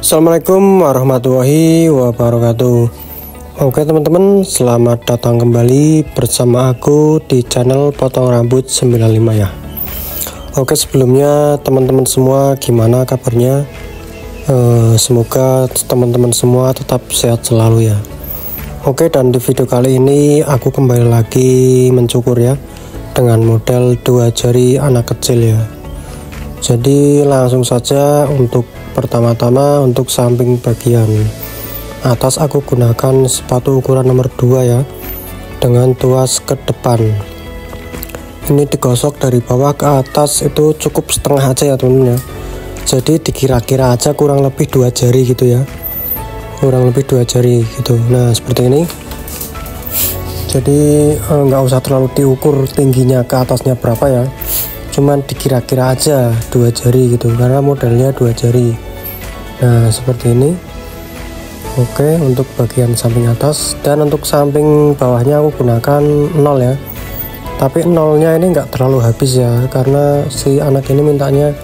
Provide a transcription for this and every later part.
Assalamualaikum warahmatullahi wabarakatuh. Oke teman-teman, selamat datang kembali bersama aku di channel Potong Rambut 95 ya. Oke, sebelumnya teman-teman semua gimana kabarnya? Semoga teman-teman semua tetap sehat selalu ya. Oke, dan di video kali ini aku kembali lagi mencukur ya, dengan model 2 jari anak kecil ya. Jadi langsung saja, untuk pertama-tama untuk samping bagian atas aku gunakan sepatu ukuran nomor 2 ya, dengan tuas ke depan. Ini digosok dari bawah ke atas itu cukup setengah aja ya teman-teman ya. Jadi dikira-kira aja kurang lebih 2 jari gitu ya, kurang lebih 2 jari gitu. Nah seperti ini. Jadi nggak usah terlalu diukur tingginya ke atasnya berapa ya, cuman dikira-kira aja 2 jari gitu, karena modelnya 2 jari. Nah seperti ini. Oke, untuk bagian samping atas, dan untuk samping bawahnya aku gunakan 0 ya, tapi nolnya ini enggak terlalu habis ya, karena si anak ini mintanya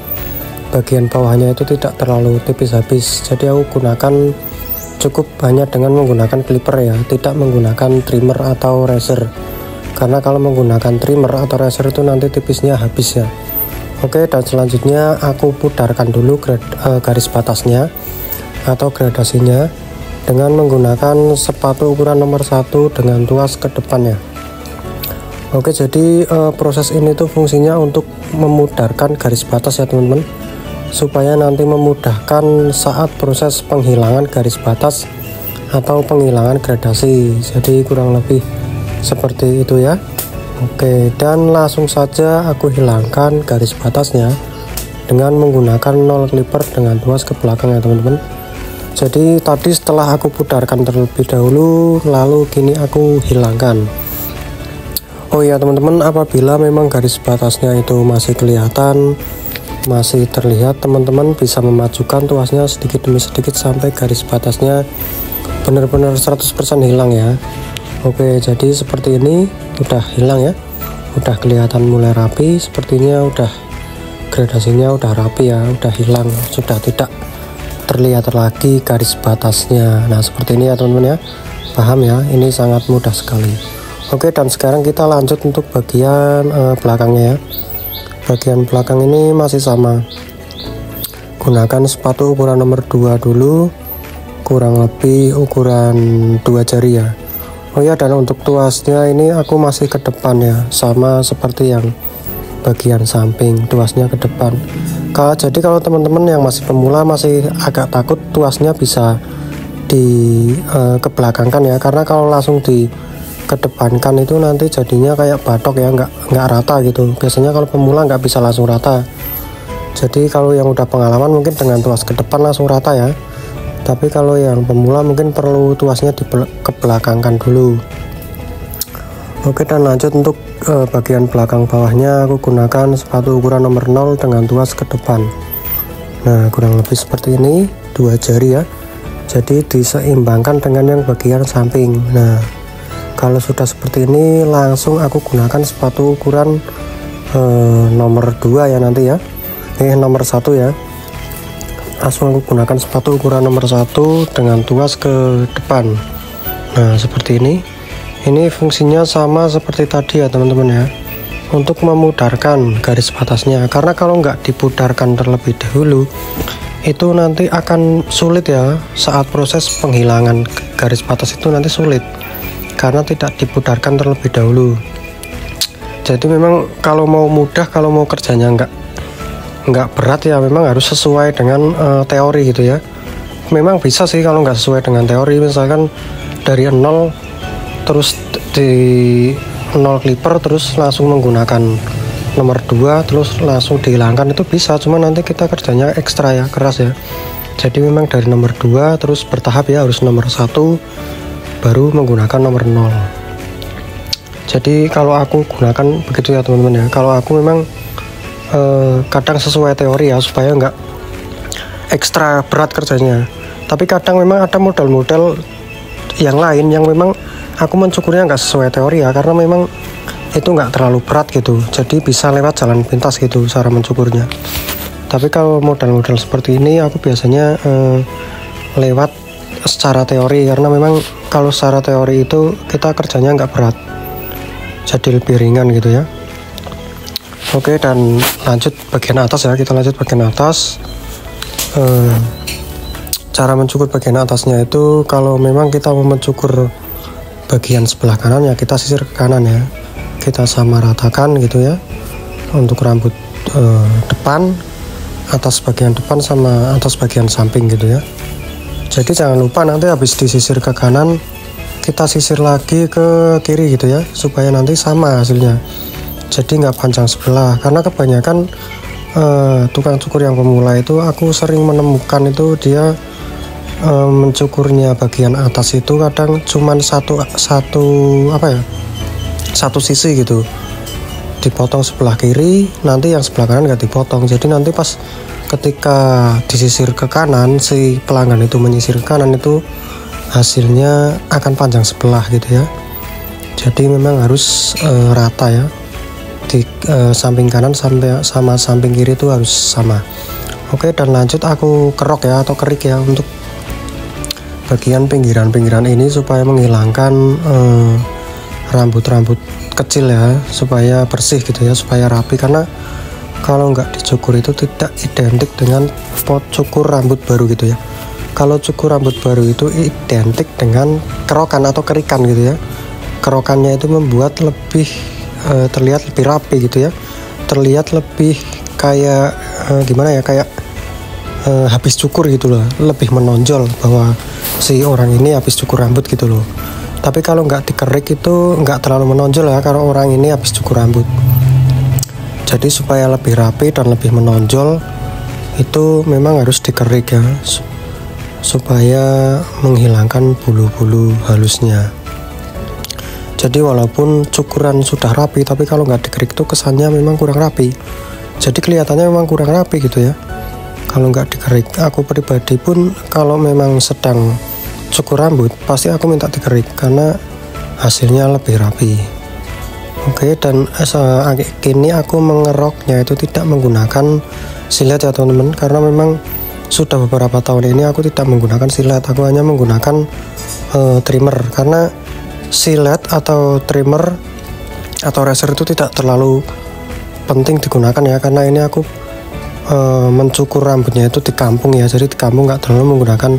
bagian bawahnya itu tidak terlalu tipis habis. Jadi aku gunakan cukup banyak dengan menggunakan clipper ya, tidak menggunakan trimmer atau razor, karena kalau menggunakan trimmer atau razor itu nanti tipisnya habis ya. Oke, dan selanjutnya aku putarkan dulu garis batasnya atau gradasinya dengan menggunakan sepatu ukuran nomor 1 dengan tuas ke depannya. Oke, jadi proses ini tuh fungsinya untuk memudarkan garis batas ya teman-teman, supaya nanti memudahkan saat proses penghilangan garis batas atau penghilangan gradasi. Jadi kurang lebih seperti itu ya. Oke, dan langsung saja aku hilangkan garis batasnya dengan menggunakan 0 clipper dengan tuas ke belakang ya teman-teman. Jadi tadi setelah aku putarkan terlebih dahulu, lalu kini aku hilangkan. Oh ya teman-teman, apabila memang garis batasnya itu masih kelihatan, masih terlihat, teman-teman bisa memajukan tuasnya sedikit demi sedikit sampai garis batasnya benar-benar 100% hilang ya. Oke, jadi seperti ini udah hilang ya, udah kelihatan mulai rapi, sepertinya udah gradasinya udah rapi ya, udah hilang, sudah tidak terlihat lagi garis batasnya. Nah seperti ini ya teman-teman ya, paham ya, ini sangat mudah sekali. Oke, dan sekarang kita lanjut untuk bagian belakangnya ya. Bagian belakang ini masih sama, gunakan sepatu ukuran nomor 2 dulu, kurang lebih ukuran 2 jari ya. Oh ya, dan untuk tuasnya ini aku masih ke depan ya, sama seperti yang bagian samping, tuasnya ke depan. Jadi kalau teman-teman yang masih pemula masih agak takut tuasnya bisa dikebelakangkan ya, karena kalau langsung dikedepankan itu nanti jadinya kayak batok ya, nggak rata gitu. Biasanya kalau pemula nggak bisa langsung rata. Jadi kalau yang udah pengalaman mungkin dengan tuas ke depan langsung rata ya, tapi kalau yang pemula mungkin perlu tuasnya dikebelakangkan dulu. Oke, dan lanjut untuk bagian belakang bawahnya aku gunakan sepatu ukuran nomor 0 dengan tuas ke depan. Nah kurang lebih seperti ini, 2 jari ya, jadi diseimbangkan dengan yang bagian samping. Nah kalau sudah seperti ini, langsung aku gunakan sepatu ukuran nomor 2 ya nanti ya, nomor 1 ya. Langsung aku gunakan sepatu ukuran nomor 1 dengan tuas ke depan. Nah seperti ini. Ini fungsinya sama seperti tadi ya teman-teman ya, untuk memudarkan garis batasnya, karena kalau nggak dipudarkan terlebih dahulu itu nanti akan sulit ya, saat proses penghilangan garis batas itu nanti sulit karena tidak dipudarkan terlebih dahulu. Jadi memang kalau mau mudah, kalau mau kerjanya nggak berat ya, memang harus sesuai dengan teori gitu ya. Memang bisa sih kalau nggak sesuai dengan teori, misalkan dari 0 terus di 0 clipper terus langsung menggunakan nomor 2 terus langsung dihilangkan, itu bisa, cuma nanti kita kerjanya ekstra ya, keras ya. Jadi memang dari nomor 2 terus bertahap ya, harus nomor 1 baru menggunakan nomor 0. Jadi kalau aku gunakan begitu ya teman-teman ya. Kalau aku memang kadang sesuai teori ya, supaya nggak ekstra berat kerjanya. Tapi kadang memang ada model-model yang lain yang memang aku mencukurnya nggak sesuai teori ya, karena memang itu nggak terlalu berat gitu, jadi bisa lewat jalan pintas gitu cara mencukurnya. Tapi kalau model-model seperti ini aku biasanya lewat secara teori, karena memang kalau secara teori itu kita kerjanya nggak berat, jadi lebih ringan gitu ya. Oke, dan lanjut bagian atas ya, kita lanjut bagian atas. Cara mencukur bagian atasnya itu, kalau memang kita mau mencukur bagian sebelah kanan ya kita sisir ke kanan ya, kita sama ratakan gitu ya untuk rambut depan, atas bagian depan sama atas bagian samping gitu ya. Jadi jangan lupa nanti habis disisir ke kanan kita sisir lagi ke kiri gitu ya, supaya nanti sama hasilnya, jadi nggak panjang sebelah. Karena kebanyakan tukang cukur yang pemula itu aku sering menemukan itu dia mencukurnya bagian atas itu kadang cuman satu sisi gitu, dipotong sebelah kiri, nanti yang sebelah kanan nggak dipotong. Jadi nanti pas ketika disisir ke kanan, si pelanggan itu menyisir ke kanan, itu hasilnya akan panjang sebelah gitu ya. Jadi memang harus rata ya, di samping kanan sama samping kiri itu harus sama. Oke, dan lanjut aku kerok ya atau kerik ya untuk bagian pinggiran-pinggiran ini supaya menghilangkan rambut-rambut kecil ya, supaya bersih gitu ya, supaya rapi. Karena kalau nggak dicukur itu tidak identik dengan cukur rambut baru gitu ya. Kalau cukur rambut baru itu identik dengan kerokan atau kerikan gitu ya. Kerokannya itu membuat lebih terlihat lebih rapi gitu ya, terlihat lebih kayak gimana ya, kayak habis cukur gitu loh, lebih menonjol bahwa si orang ini habis cukur rambut gitu loh. Tapi kalau nggak dikerik itu nggak terlalu menonjol ya, kalau orang ini habis cukur rambut. Jadi supaya lebih rapi dan lebih menonjol itu memang harus dikerik ya, supaya menghilangkan bulu-bulu halusnya. Jadi walaupun cukuran sudah rapi, tapi kalau nggak dikerik itu kesannya memang kurang rapi. Jadi kelihatannya memang kurang rapi gitu ya kalau nggak dikerik. Aku pribadi pun kalau memang sedang cukur rambut pasti aku minta dikerik karena hasilnya lebih rapi. Oke, dan kini aku mengeroknya itu tidak menggunakan silet ya teman-teman, karena memang sudah beberapa tahun ini aku tidak menggunakan silet, aku hanya menggunakan trimmer. Karena silet atau trimmer atau razor itu tidak terlalu penting digunakan ya, karena ini aku mencukur rambutnya itu di kampung ya, jadi di kampung nggak terlalu menggunakan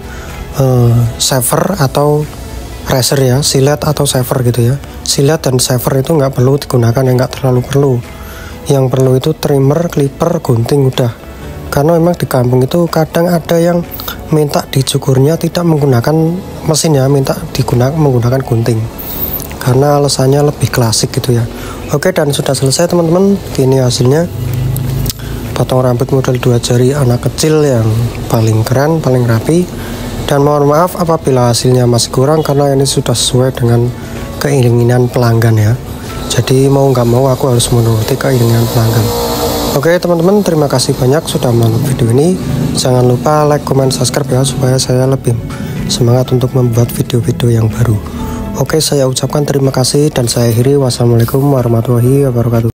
shaver atau razor ya, silet atau shaver gitu ya. Silet dan shaver itu nggak perlu digunakan, yang nggak terlalu perlu. Yang perlu itu trimmer, clipper, gunting udah. Karena memang di kampung itu kadang ada yang minta dicukurnya tidak menggunakan mesin ya, minta menggunakan gunting, karena alasannya lebih klasik gitu ya. Oke, dan sudah selesai teman-teman. Gini hasilnya, potong rambut model 2 jari anak kecil yang paling keren, paling rapi. Dan mohon maaf apabila hasilnya masih kurang, karena ini sudah sesuai dengan keinginan pelanggan ya. Jadi mau nggak mau aku harus menuruti keinginan pelanggan. Oke teman-teman, terima kasih banyak sudah menonton video ini. Jangan lupa like, comment, subscribe ya, supaya saya lebih semangat untuk membuat video-video yang baru. Oke, saya ucapkan terima kasih dan saya akhiri. Wassalamualaikum warahmatullahi wabarakatuh.